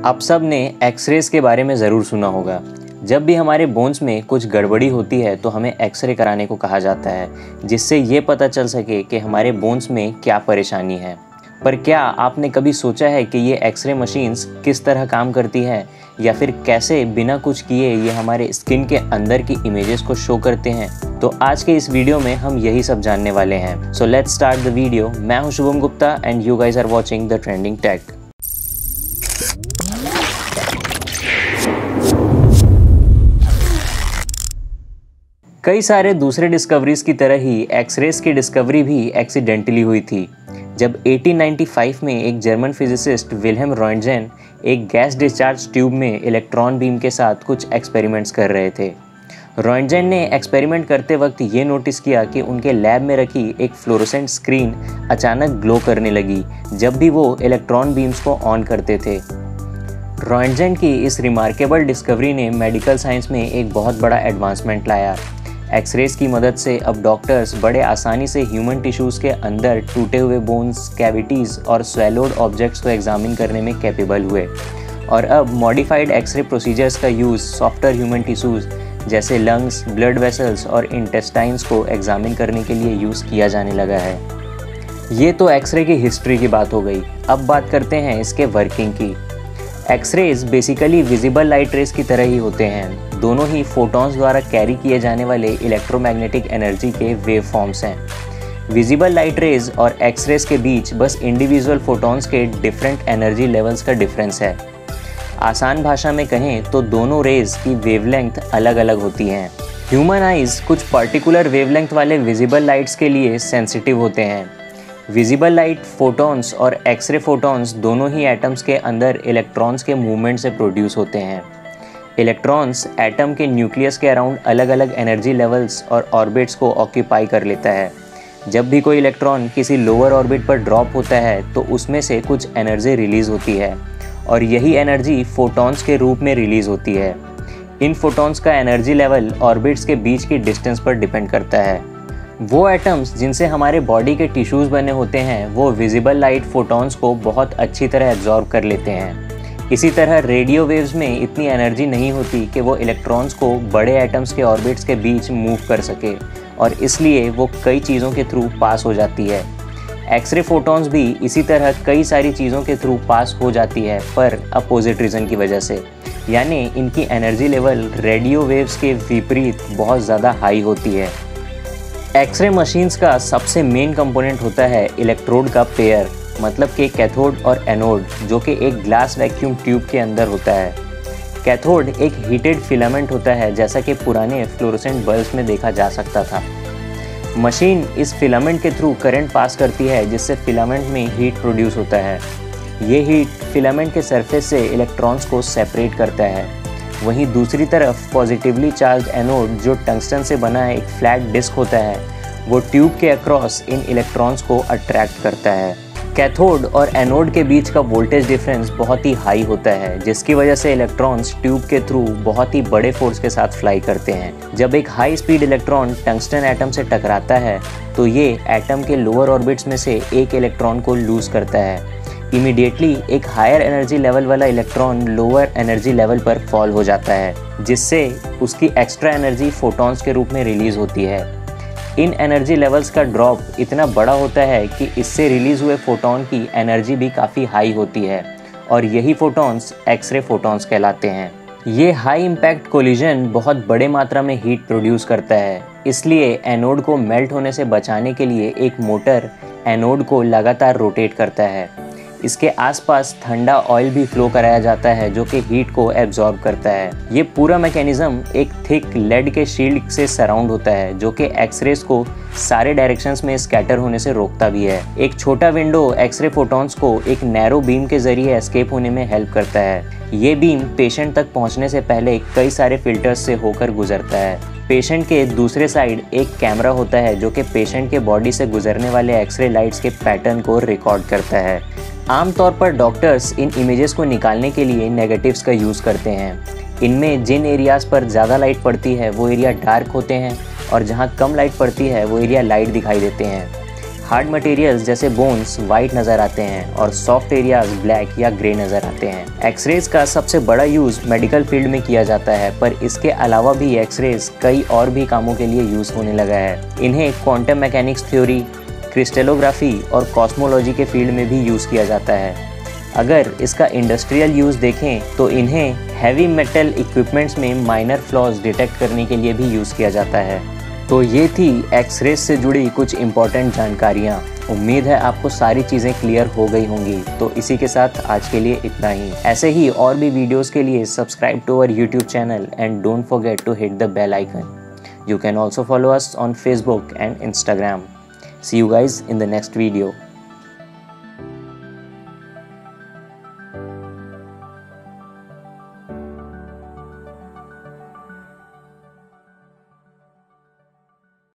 आप सब ने एक्सरेज के बारे में ज़रूर सुना होगा। जब भी हमारे बोन्स में कुछ गड़बड़ी होती है तो हमें एक्सरे कराने को कहा जाता है, जिससे ये पता चल सके कि हमारे बोन्स में क्या परेशानी है। पर क्या आपने कभी सोचा है कि ये एक्सरे मशीन्स किस तरह काम करती है, या फिर कैसे बिना कुछ किए ये हमारे स्किन के अंदर की इमेजेस को शो करते हैं? तो आज के इस वीडियो में हम यही सब जानने वाले हैं। So let's start the video. मैं हूं Shubham Gupta and you guys are watching the trending tech. कई सारे दूसरे डिस्कवरीज की तरह ही एक्सरेज की डिस्कवरी भी एक्सीडेंटली हुई थी। जब 1895 में एक जर्मन फिजिसिस्ट विल्हेम रॉन्टजेन एक गैस डिस्चार्ज ट्यूब में इलेक्ट्रॉन बीम के साथ कुछ एक्सपेरिमेंट्स कर रहे थे। रॉन्टजेन ने एक्सपेरिमेंट करते वक्त ये नोटिस किया कि उनके लैब में रखी एक फ्लोरोसेंट स्क्रीन अचानक ग्लो करने लगी जब भी वो इलेक्ट्रॉन बीम्स को ऑन करते थे। रॉन्टजेन की इस रिमार्केबल डिस्कवरी ने मेडिकल साइंस में एक बहुत बड़ा एडवांसमेंट लाया। एक्सरेज की मदद से अब डॉक्टर्स बड़े आसानी से ह्यूमन टिश्यूज़ के अंदर टूटे हुए बोन्स, कैविटीज़ और स्वेलोड ऑब्जेक्ट्स को एग्जामिन करने में कैपेबल हुए। और अब मॉडिफाइड एक्सरे प्रोसीजर्स का यूज़ सॉफ्टर ह्यूमन टिश्यूज़ जैसे लंग्स, ब्लड वेसल्स और इंटेस्टाइन्स को एग्जामिन करने के लिए यूज़ किया जाने लगा है। ये तो एक्सरे की हिस्ट्री की बात हो गई। अब बात करते हैं इसके वर्किंग की। X-rays basically visible light rays की तरह ही होते हैं। दोनों ही फोटॉन्स द्वारा कैरी किए जाने वाले इलेक्ट्रोमैग्नेटिक एनर्जी के वेव फॉर्म्स हैं। विजिबल लाइट रेज और एक्सरेज के बीच बस इंडिविजुअल फोटॉन्स के डिफरेंट एनर्जी लेवल्स का डिफरेंस है। आसान भाषा में कहें तो दोनों रेज की वेवलेंथ अलग अलग होती हैं। ह्यूमन आइज कुछ पर्टिकुलर वेवलेंथ वाले विजिबल लाइट्स के लिए सेंसिटिव होते हैं। विजिबल लाइट फोटॉन्स और एक्सरे फोटॉन्स दोनों ही एटम्स के अंदर इलेक्ट्रॉन्स के मूवमेंट से प्रोड्यूस होते हैं। इलेक्ट्रॉन्स एटम के न्यूक्लियस के अराउंड अलग अलग एनर्जी लेवल्स और ऑर्बिट्स को ऑक्यूपाई कर लेता है। जब भी कोई इलेक्ट्रॉन किसी लोअर ऑर्बिट पर ड्रॉप होता है तो उसमें से कुछ एनर्जी रिलीज़ होती है और यही एनर्जी फोटॉन्स के रूप में रिलीज़ होती है। इन फोटॉन्स का एनर्जी लेवल ऑर्बिट्स के बीच की डिस्टेंस पर डिपेंड करता है। वो एटम्स जिनसे हमारे बॉडी के टिश्यूज़ बने होते हैं वो विजिबल लाइट फोटॉन्स को बहुत अच्छी तरह एब्जॉर्ब कर लेते हैं। इसी तरह रेडियो वेव्स में इतनी एनर्जी नहीं होती कि वो इलेक्ट्रॉन्स को बड़े एटम्स के ऑर्बिट्स के बीच मूव कर सके और इसलिए वो कई चीज़ों के थ्रू पास हो जाती है। एक्सरे फोटॉन्स भी इसी तरह कई सारी चीज़ों के थ्रू पास हो जाती है, पर अपोजिट रीज़न की वजह से, यानी इनकी एनर्जी लेवल रेडियो वेव्स के विपरीत बहुत ज़्यादा हाई होती है। एक्सरे मशीन्स का सबसे मेन कंपोनेंट होता है इलेक्ट्रोड का पेयर, मतलब कि कैथोड और एनोड, जो कि एक ग्लास वैक्यूम ट्यूब के अंदर होता है। कैथोड एक हीटेड फिलामेंट होता है, जैसा कि पुराने फ्लोरोसेंट बल्ब्स में देखा जा सकता था। मशीन इस फिलामेंट के थ्रू करंट पास करती है, जिससे फिलामेंट में हीट प्रोड्यूस होता है। ये हीट फिलामेंट के सरफेस से इलेक्ट्रॉन्स को सेपरेट करता है। वहीं दूसरी तरफ पॉजिटिवली चार्ज एनोड, जो टंगस्टन से बना एक फ्लैट डिस्क होता है, वो ट्यूब के अक्रॉस इन इलेक्ट्रॉन्स को अट्रैक्ट करता है। कैथोड और एनोड के बीच का वोल्टेज डिफरेंस बहुत ही हाई होता है, जिसकी वजह से इलेक्ट्रॉन्स ट्यूब के थ्रू बहुत ही बड़े फोर्स के साथ फ्लाई करते हैं। जब एक high speed electron tungsten atom से टकराता है तो ये एटम के लोअर ऑर्बिट्स में से एक इलेक्ट्रॉन को लूज करता है। इमीडिएटली एक हायर एनर्जी लेवल वाला इलेक्ट्रॉन लोअर एनर्जी लेवल पर फॉल हो जाता है, जिससे उसकी एक्स्ट्रा एनर्जी फोटॉन्स के रूप में रिलीज होती है। इन एनर्जी लेवल्स का ड्रॉप इतना बड़ा होता है कि इससे रिलीज हुए फोटॉन की एनर्जी भी काफ़ी हाई होती है और यही फोटॉन्स एक्सरे फोटॉन्स कहलाते हैं। ये हाई इम्पैक्ट कोलिजन बहुत बड़े मात्रा में हीट प्रोड्यूस करता है, इसलिए एनोड को मेल्ट होने से बचाने के लिए एक मोटर एनोड को लगातार रोटेट करता है। इसके आसपास ठंडा ऑयल भी फ्लो कराया जाता है, जो कि हीट को एब्जॉर्ब करता है। ये पूरा मैकेनिज्म एक थिक लेड के शील्ड से सराउंड होता है, जो कि एक्सरेज को सारे डायरेक्शंस में स्कैटर होने से रोकता भी है। एक छोटा विंडो एक्सरे फोटॉन्स को एक नैरो बीम के जरिए एस्केप होने में हेल्प करता है। ये बीम पेशेंट तक पहुंचने से पहले कई सारे फिल्टर्स से होकर गुजरता है। पेशेंट के दूसरे साइड एक कैमरा होता है, जो कि पेशेंट के बॉडी से गुजरने वाले एक्सरे लाइट्स के पैटर्न को रिकॉर्ड करता है। आमतौर पर डॉक्टर्स इन इमेजेस को निकालने के लिए नेगेटिव्स का यूज़ करते हैं। इनमें जिन एरियाज़ पर ज़्यादा लाइट पड़ती है वो एरिया डार्क होते हैं और जहाँ कम लाइट पड़ती है वो एरिया लाइट दिखाई देते हैं। हार्ड मटेरियल्स जैसे बोन्स वाइट नज़र आते हैं और सॉफ्ट एरियाज ब्लैक या ग्रे नज़र आते हैं। एक्सरेज का सबसे बड़ा यूज़ मेडिकल फील्ड में किया जाता है, पर इसके अलावा भी एक्सरेज कई और भी कामों के लिए यूज़ होने लगा है। इन्हें क्वांटम मैकेनिक्स थ्योरी, क्रिस्टलोग्राफी और कॉस्मोलॉजी के फील्ड में भी यूज़ किया जाता है। अगर इसका इंडस्ट्रियल यूज़ देखें तो इन्हें हैवी मेटल इक्विपमेंट्स में माइनर फ्लॉज डिटेक्ट करने के लिए भी यूज़ किया जाता है। तो ये थी एक्सरेज से जुड़ी कुछ इम्पॉर्टेंट जानकारियाँ। उम्मीद है आपको सारी चीज़ें क्लियर हो गई होंगी। तो इसी के साथ आज के लिए इतना ही। ऐसे ही और भी वीडियोस के लिए subscribe to our YouTube channel and don't forget to hit the bell icon. You can also follow us on Facebook and Instagram. See you guys in the next video.